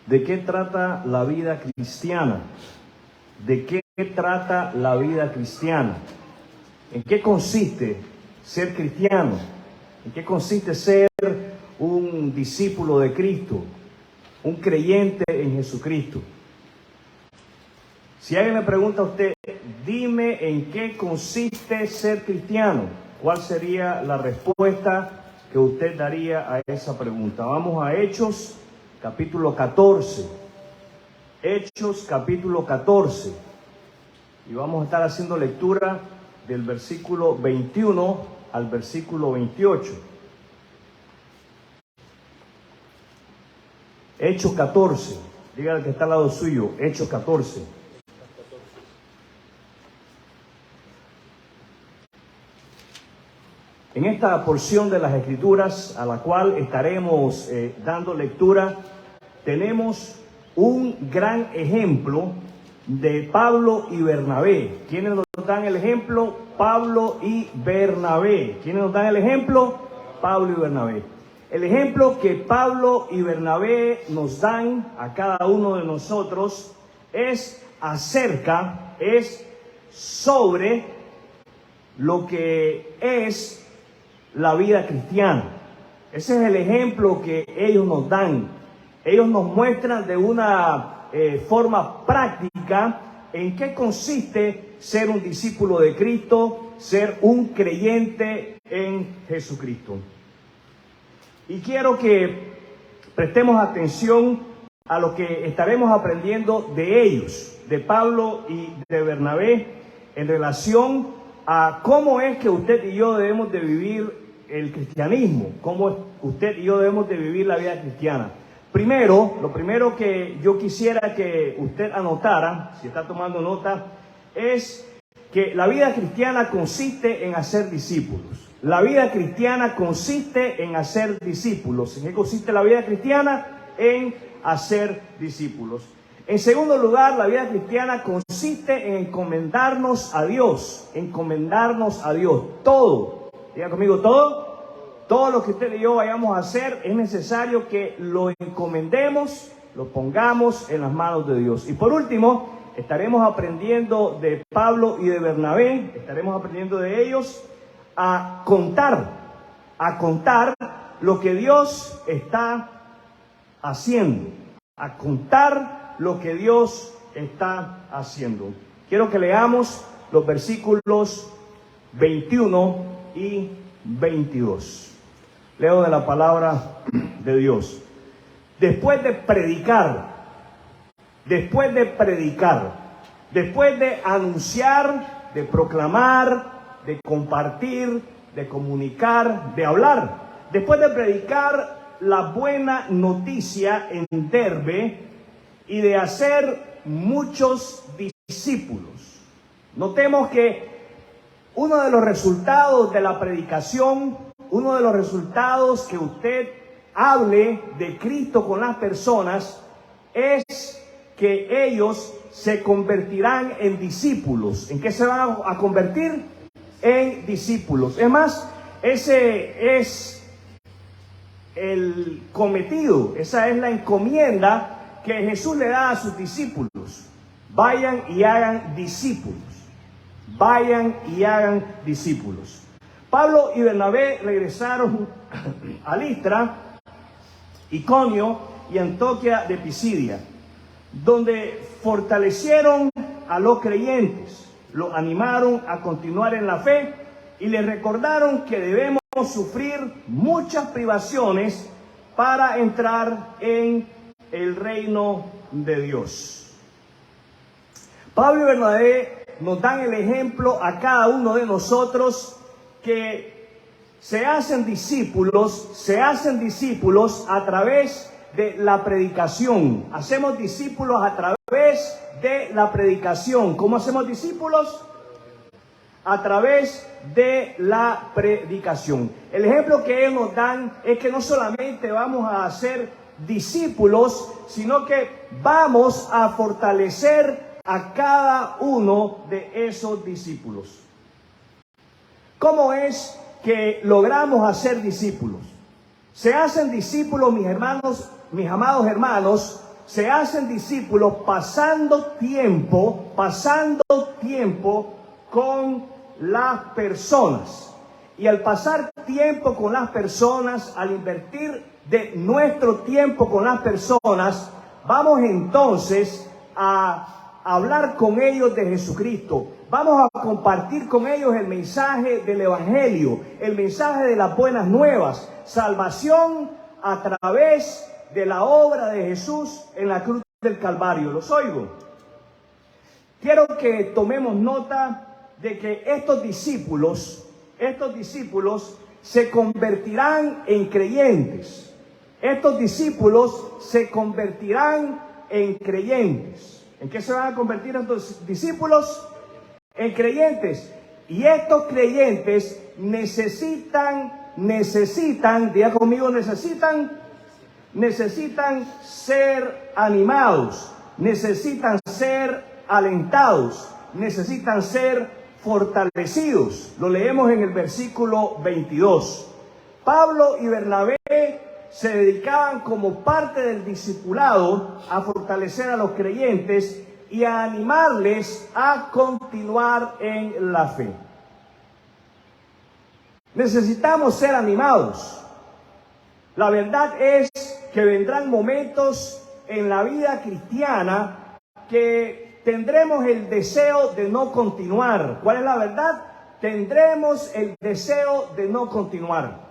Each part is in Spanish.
¿De qué trata la vida cristiana? ¿De qué trata la vida cristiana? ¿En qué consiste ser cristiano? ¿En qué consiste ser un discípulo de Cristo? Un creyente en Jesucristo. Si alguien le pregunta a usted, dime en qué consiste ser cristiano, ¿cuál sería la respuesta que usted daría a esa pregunta? Vamos a Hechos, capítulo 14. Hechos, capítulo 14. Y vamos a estar haciendo lectura del versículo 21 al versículo 28. Hechos 14. Dígale que está al lado suyo. Hechos 14. En esta porción de las Escrituras a la cual estaremos dando lectura, tenemos un gran ejemplo de Pablo y Bernabé. ¿Quiénes nos dan el ejemplo? Pablo y Bernabé. ¿Quiénes nos dan el ejemplo? Pablo y Bernabé. El ejemplo que Pablo y Bernabé nos dan a cada uno de nosotros es sobre lo que es la vida cristiana. Ese es el ejemplo que ellos nos dan. Ellos nos muestran de una forma práctica en qué consiste ser un discípulo de Cristo, ser un creyente en Jesucristo. Y quiero que prestemos atención a lo que estaremos aprendiendo de ellos, de Pablo y de Bernabé, en relación a cómo es que usted y yo debemos de vivir el cristianismo, cómo usted y yo debemos de vivir la vida cristiana. Primero, lo primero que yo quisiera que usted anotara, si está tomando nota, es que la vida cristiana consiste en hacer discípulos. La vida cristiana consiste en hacer discípulos. ¿En qué consiste la vida cristiana? En hacer discípulos. En segundo lugar, la vida cristiana consiste en encomendarnos a Dios. Encomendarnos a Dios. Todo. Diga conmigo, todo. Todo lo que usted y yo vayamos a hacer es necesario que lo encomendemos, lo pongamos en las manos de Dios. Y por último, estaremos aprendiendo de Pablo y de Bernabé, estaremos aprendiendo de ellos a contar lo que Dios está haciendo, a contar lo que Dios está haciendo. Quiero que leamos los versículos 21 y 22. Leo de la palabra de Dios. Después de predicar, después de anunciar, de proclamar, de compartir, de comunicar, de hablar, después de predicar la buena noticia en Derbe y de hacer muchos discípulos. Notemos que uno de los resultados de la predicación, uno de los resultados que usted hable de Cristo con las personas es que ellos se convertirán en discípulos. ¿En qué se van a convertir? En discípulos. Es más, ese es el cometido, esa es la encomienda que Jesús le da a sus discípulos. Vayan y hagan discípulos. Vayan y hagan discípulos. Pablo y Bernabé regresaron a Listra, Iconio y Antioquía de Pisidia, donde fortalecieron a los creyentes, los animaron a continuar en la fe y les recordaron que debemos sufrir muchas privaciones para entrar en el reino de Dios. Pablo y Bernabé nos dan el ejemplo a cada uno de nosotros que se hacen discípulos a través de la predicación. Hacemos discípulos a través de la predicación. ¿Cómo hacemos discípulos? A través de la predicación. El ejemplo que ellos nos dan es que no solamente vamos a hacer discípulos, sino que vamos a fortalecer a cada uno de esos discípulos. ¿Cómo es que logramos hacer discípulos? Se hacen discípulos, mis hermanos, mis amados hermanos, se hacen discípulos pasando tiempo con las personas. Y al pasar tiempo con las personas, al invertir de nuestro tiempo con las personas, vamos entonces a hablar con ellos de Jesucristo. Vamos a compartir con ellos el mensaje del Evangelio, el mensaje de las buenas nuevas, salvación a través de la obra de Jesús en la cruz del Calvario. ¿Los oigo? Quiero que tomemos nota de que estos discípulos se convertirán en creyentes. Estos discípulos se convertirán en creyentes. ¿En qué se van a convertir estos discípulos? En creyentes. Y estos creyentes necesitan, diga conmigo, necesitan ser animados, necesitan ser alentados, necesitan ser fortalecidos. Lo leemos en el versículo 22. Pablo y Bernabé se dedicaban como parte del discipulado a fortalecer a los creyentes y a animarles a continuar en la fe. Necesitamos ser animados. La verdad es que vendrán momentos en la vida cristiana que tendremos el deseo de no continuar. ¿Cuál es la verdad? Tendremos el deseo de no continuar.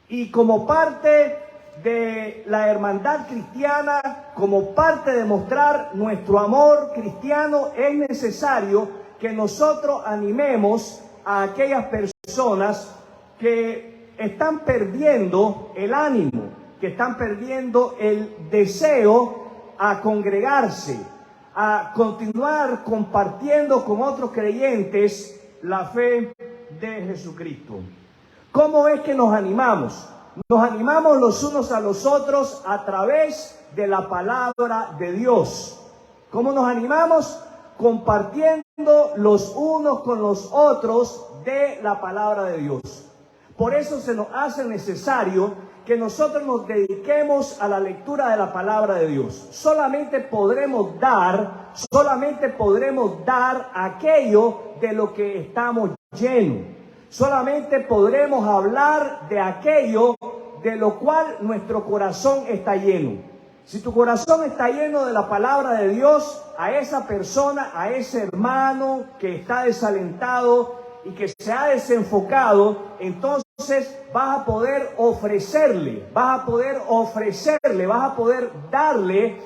Y como parte de la hermandad cristiana, como parte de mostrar nuestro amor cristiano, es necesario que nosotros animemos a aquellas personas que están perdiendo el ánimo, que están perdiendo el deseo a congregarse, a continuar compartiendo con otros creyentes la fe de Jesucristo. ¿Cómo es que nos animamos? Nos animamos los unos a los otros a través de la palabra de Dios. ¿Cómo nos animamos? Compartiendo los unos con los otros de la palabra de Dios. Por eso se nos hace necesario que nosotros nos dediquemos a la lectura de la palabra de Dios. Solamente podremos dar aquello de lo que estamos llenos. Solamente podremos hablar de aquello de lo cual nuestro corazón está lleno. Si tu corazón está lleno de la palabra de Dios, a esa persona, a ese hermano que está desalentado y que se ha desenfocado, entonces vas a poder ofrecerle, vas a poder darle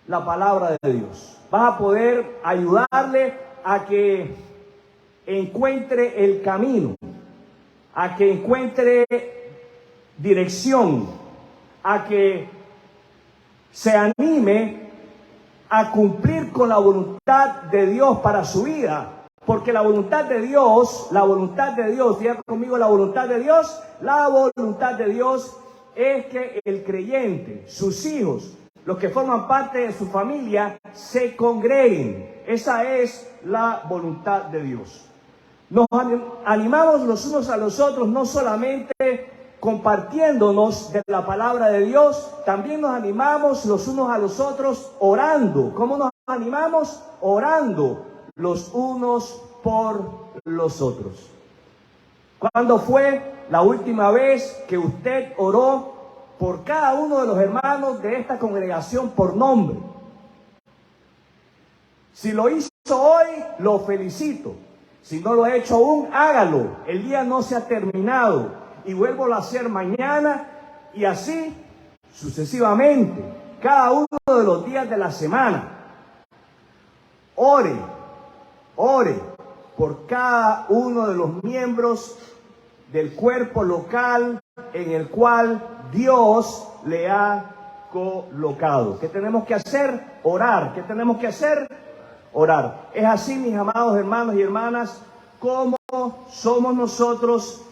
la palabra de Dios. Vas a poder ayudarle a que encuentre el camino, a que encuentre dirección, a que se anime a cumplir con la voluntad de Dios para su vida. Porque la voluntad de Dios, diga conmigo, la voluntad de Dios es que el creyente, sus hijos, los que forman parte de su familia, se congreguen. Esa es la voluntad de Dios. Nos animamos los unos a los otros, no solamente compartiéndonos de la palabra de Dios, también nos animamos los unos a los otros orando. ¿Cómo nos animamos? Orando los unos por los otros. ¿Cuándo fue la última vez que usted oró por cada uno de los hermanos de esta congregación por nombre? Si lo hizo hoy, lo felicito. Si no lo ha hecho aún, hágalo. El día no se ha terminado. Y vuelvo a hacer mañana y así sucesivamente. Cada uno de los días de la semana. Ore por cada uno de los miembros del cuerpo local en el cual Dios le ha colocado. ¿Qué tenemos que hacer? Orar. ¿Qué tenemos que hacer? Orar. Es así, mis amados hermanos y hermanas, como somos nosotros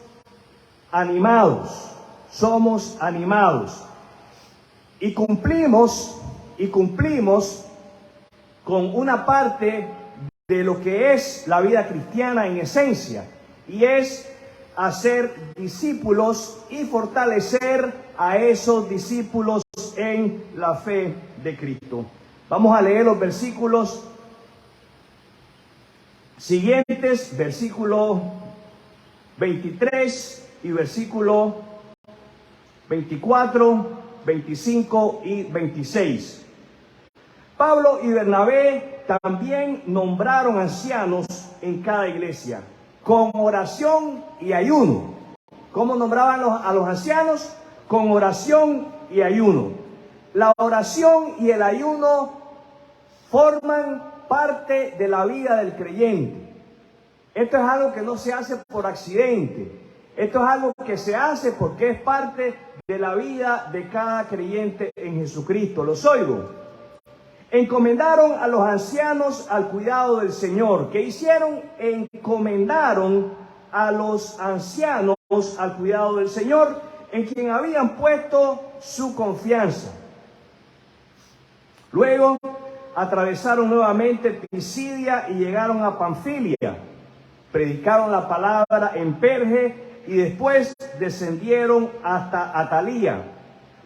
animados. Somos animados. Y cumplimos con una parte de lo que es la vida cristiana en esencia. Y es hacer discípulos y fortalecer a esos discípulos en la fe de Cristo. Vamos a leer los versículos siguientes, versículo 23 y versículo 24, 25 y 26. Pablo y Bernabé también nombraron ancianos en cada iglesia, con oración y ayuno. ¿Cómo nombraban a los ancianos? Con oración y ayuno. La oración y el ayuno forman parte de la vida del creyente. Esto es algo que no se hace por accidente. Esto es algo que se hace porque es parte de la vida de cada creyente en Jesucristo. Los oigo. Encomendaron a los ancianos al cuidado del Señor. ¿Qué hicieron? Encomendaron a los ancianos al cuidado del Señor, en quien habían puesto su confianza. Luego atravesaron nuevamente Pisidia y llegaron a Panfilia. Predicaron la palabra en Perge y después descendieron hasta Atalía.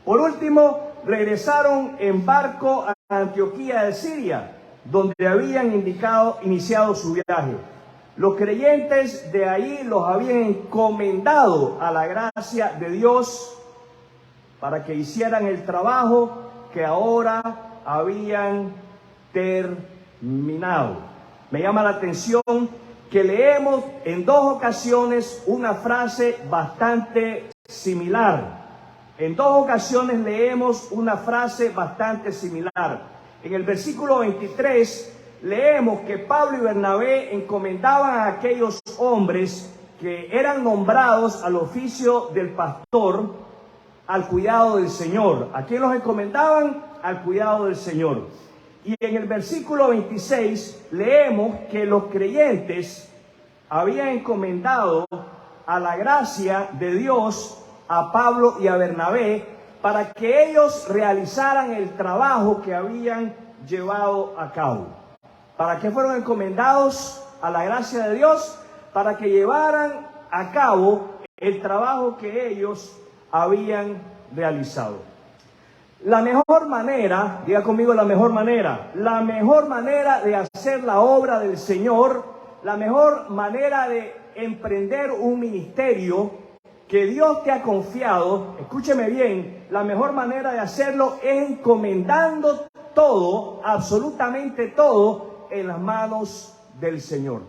Por último, regresaron en barco a Antioquía de Siria, donde habían iniciado su viaje. Los creyentes de ahí los habían encomendado a la gracia de Dios para que hicieran el trabajo que ahora habían terminado. Me llama la atención que leemos en dos ocasiones una frase bastante similar. En dos ocasiones leemos una frase bastante similar. En el versículo 23 leemos que Pablo y Bernabé encomendaban a aquellos hombres que eran nombrados al oficio del pastor al cuidado del Señor. ¿A quién los encomendaban? Al cuidado del Señor. Y en el versículo 26 leemos que los creyentes habían encomendado a la gracia de Dios a Pablo y a Bernabé para que ellos realizaran el trabajo que habían llevado a cabo. ¿Para qué fueron encomendados a la gracia de Dios? Para que llevaran a cabo el trabajo que ellos habían realizado. La mejor manera, diga conmigo la mejor manera de hacer la obra del Señor, la mejor manera de emprender un ministerio que Dios te ha confiado, escúcheme bien, la mejor manera de hacerlo es encomendando todo, absolutamente todo, en las manos del Señor.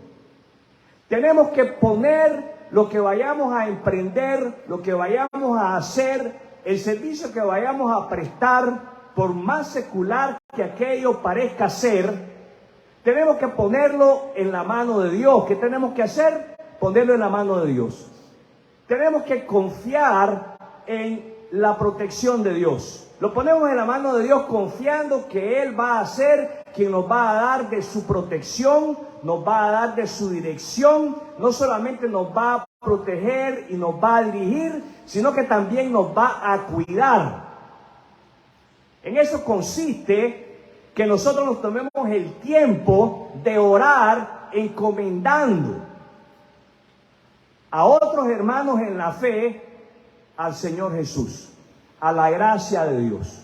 Tenemos que poner lo que vayamos a emprender, lo que vayamos a hacer, el servicio que vayamos a prestar, por más secular que aquello parezca ser, tenemos que ponerlo en la mano de Dios. ¿Qué tenemos que hacer? Ponerlo en la mano de Dios. Tenemos que confiar en la protección de Dios. Lo ponemos en la mano de Dios confiando que Él va a ser quien nos va a dar de su protección, nos va a dar de su dirección. No solamente nos va a proteger y nos va a dirigir, sino que también nos va a cuidar. En eso consiste que nosotros nos tomemos el tiempo de orar encomendando a otros hermanos en la fe al Señor Jesús, a la gracia de Dios,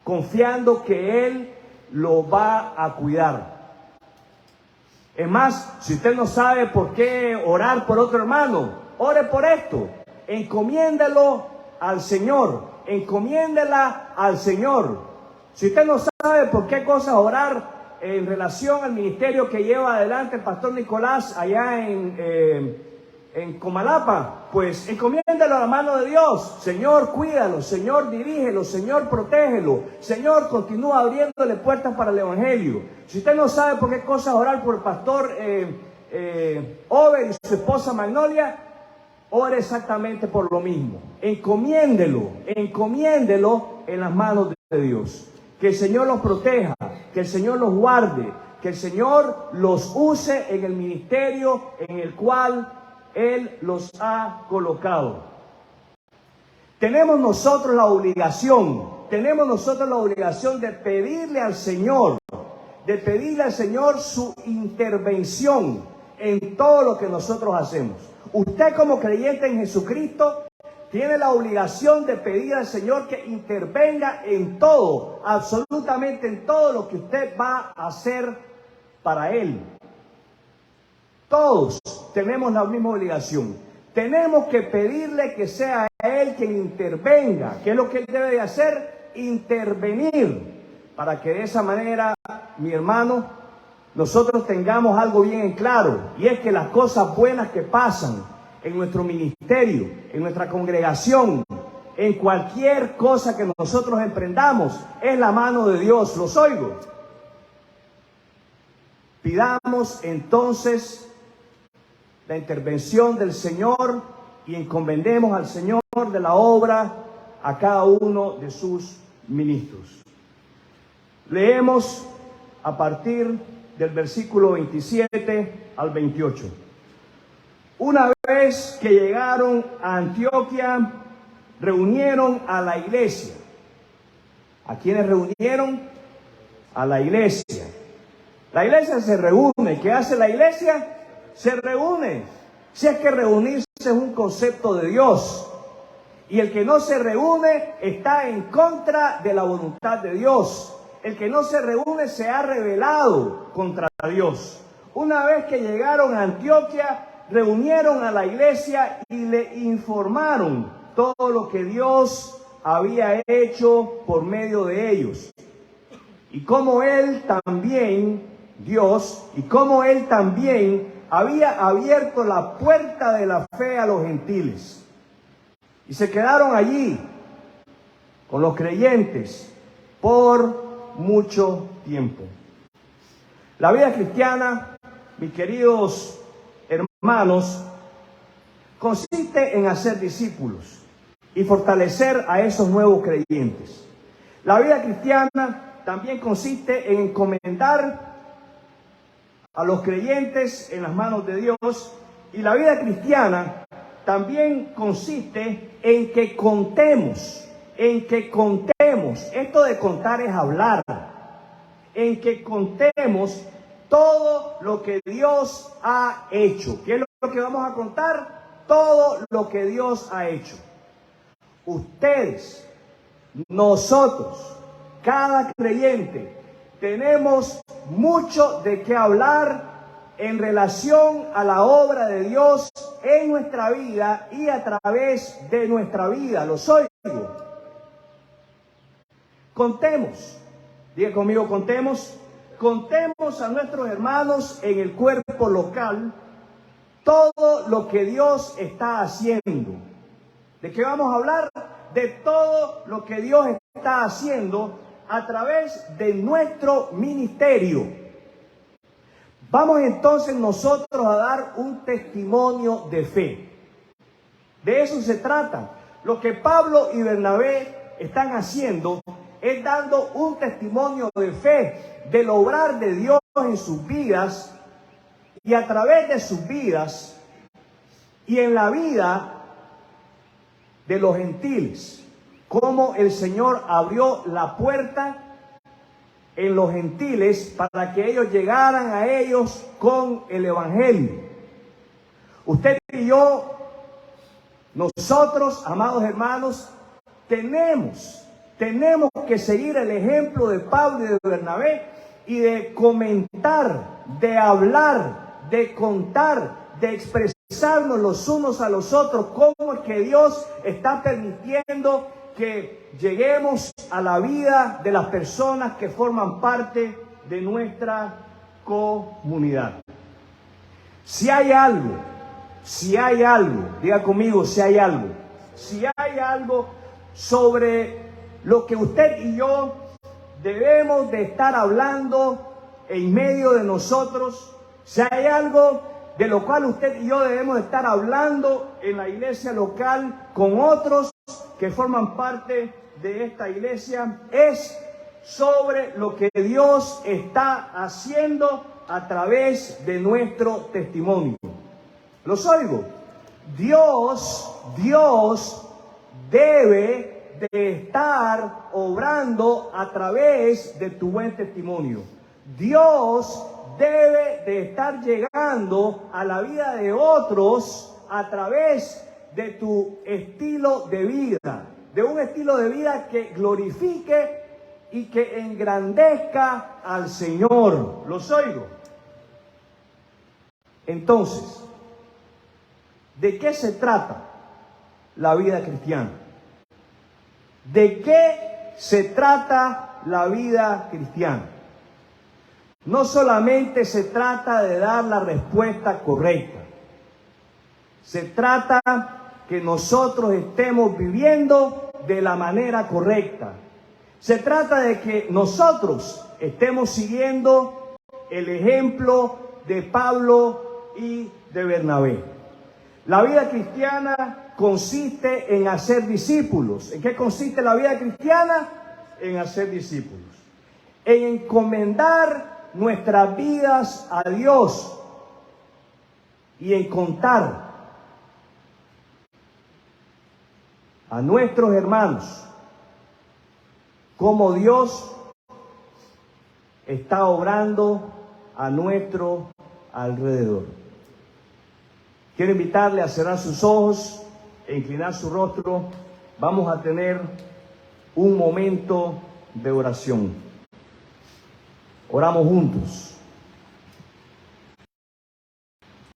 confiando que Él lo va a cuidar. Es más, si usted no sabe por qué orar por otro hermano, ore por esto, encomiéndelo al Señor, encomiéndela al Señor. Si usted no sabe por qué cosas orar en relación al ministerio que lleva adelante el pastor Nicolás allá en Comalapa, pues encomiéndelo a la mano de Dios. Señor, cuídalo, Señor, dirígelo, Señor, protégelo, Señor, continúa abriéndole puertas para el evangelio. Si usted no sabe por qué cosas orar por el pastor Over y su esposa Magnolia, ore exactamente por lo mismo. Encomiéndelo en las manos de Dios. Que el Señor los proteja, que el Señor los guarde, que el Señor los use en el ministerio en el cual Él los ha colocado. Tenemos nosotros la obligación de pedirle al Señor, su intervención en todo lo que nosotros hacemos. Usted como creyente en Jesucristo tiene la obligación de pedir al Señor que intervenga en todo, absolutamente en todo lo que usted va a hacer para Él. Todos tenemos la misma obligación. Tenemos que pedirle que sea Él quien intervenga. ¿Qué es lo que Él debe de hacer? Intervenir. Para que de esa manera, mi hermano, nosotros tengamos algo bien en claro. Y es que las cosas buenas que pasan en nuestro ministerio, en nuestra congregación, en cualquier cosa que nosotros emprendamos, es la mano de Dios. ¿Los oigo? Pidamos entonces la intervención del Señor y encomendemos al Señor de la obra a cada uno de sus ministros. Leemos a partir del versículo 27 al 28. Una vez que llegaron a Antioquia, reunieron a la iglesia. ¿A quiénes reunieron? A la iglesia. La iglesia se reúne. ¿Qué hace la iglesia? Se reúne. Si es que reunirse es un concepto de Dios. Y el que no se reúne está en contra de la voluntad de Dios. El que no se reúne se ha rebelado contra Dios. Una vez que llegaron a Antioquia, reunieron a la iglesia y le informaron todo lo que Dios había hecho por medio de ellos. Y cómo Él también, Dios, y cómo Él también había abierto la puerta de la fe a los gentiles. Y se quedaron allí con los creyentes por mucho tiempo. La vida cristiana, mis queridos hermanos, consiste en hacer discípulos y fortalecer a esos nuevos creyentes. La vida cristiana también consiste en encomendar a los creyentes en las manos de Dios, y la vida cristiana también consiste en que contemos, esto de contar es hablar, en que contemos todo lo que Dios ha hecho. ¿Qué es lo que vamos a contar? Todo lo que Dios ha hecho. Ustedes, nosotros, cada creyente, tenemos mucho de qué hablar en relación a la obra de Dios en nuestra vida y a través de nuestra vida. ¿Los oigo? Contemos. Diga conmigo, contemos. Contemos a nuestros hermanos en el cuerpo local todo lo que Dios está haciendo. ¿De qué vamos a hablar? De todo lo que Dios está haciendo a través de nuestro ministerio. Vamos entonces nosotros a dar un testimonio de fe. De eso se trata. Lo que Pablo y Bernabé están haciendo es dando un testimonio de fe, del obrar de Dios en sus vidas y a través de sus vidas y en la vida de los gentiles. Cómo el Señor abrió la puerta en los gentiles para que ellos llegaran a ellos con el evangelio. Usted y yo, nosotros, amados hermanos, tenemos que seguir el ejemplo de Pablo y de Bernabé y de comentar, de hablar, de contar, de expresarnos los unos a los otros cómo es que Dios está permitiendo que lleguemos a la vida de las personas que forman parte de nuestra comunidad. Si hay algo, diga conmigo, si hay algo sobre lo que usted y yo debemos de estar hablando en medio de nosotros, si hay algo de lo cual usted y yo debemos de estar hablando en la iglesia local con otros que forman parte de esta iglesia, es sobre lo que Dios está haciendo a través de nuestro testimonio. ¿Los oigo? Dios debe de estar obrando a través de tu buen testimonio. Dios debe de estar llegando a la vida de otros a través de tu estilo de vida, de un estilo de vida que glorifique y que engrandezca al Señor. ¿Los oigo? Entonces, ¿de qué se trata la vida cristiana? ¿De qué se trata la vida cristiana? No solamente se trata de dar la respuesta correcta. Se trata que nosotros estemos viviendo de la manera correcta. Se trata de que nosotros estemos siguiendo el ejemplo de Pablo y de Bernabé. La vida cristiana consiste en hacer discípulos. ¿En qué consiste la vida cristiana? En hacer discípulos. En encomendar nuestras vidas a Dios y en contar a nuestros hermanos cómo Dios está obrando a nuestro alrededor. Quiero invitarle a cerrar sus ojos e inclinar su rostro. Vamos a tener un momento de oración. Oramos juntos.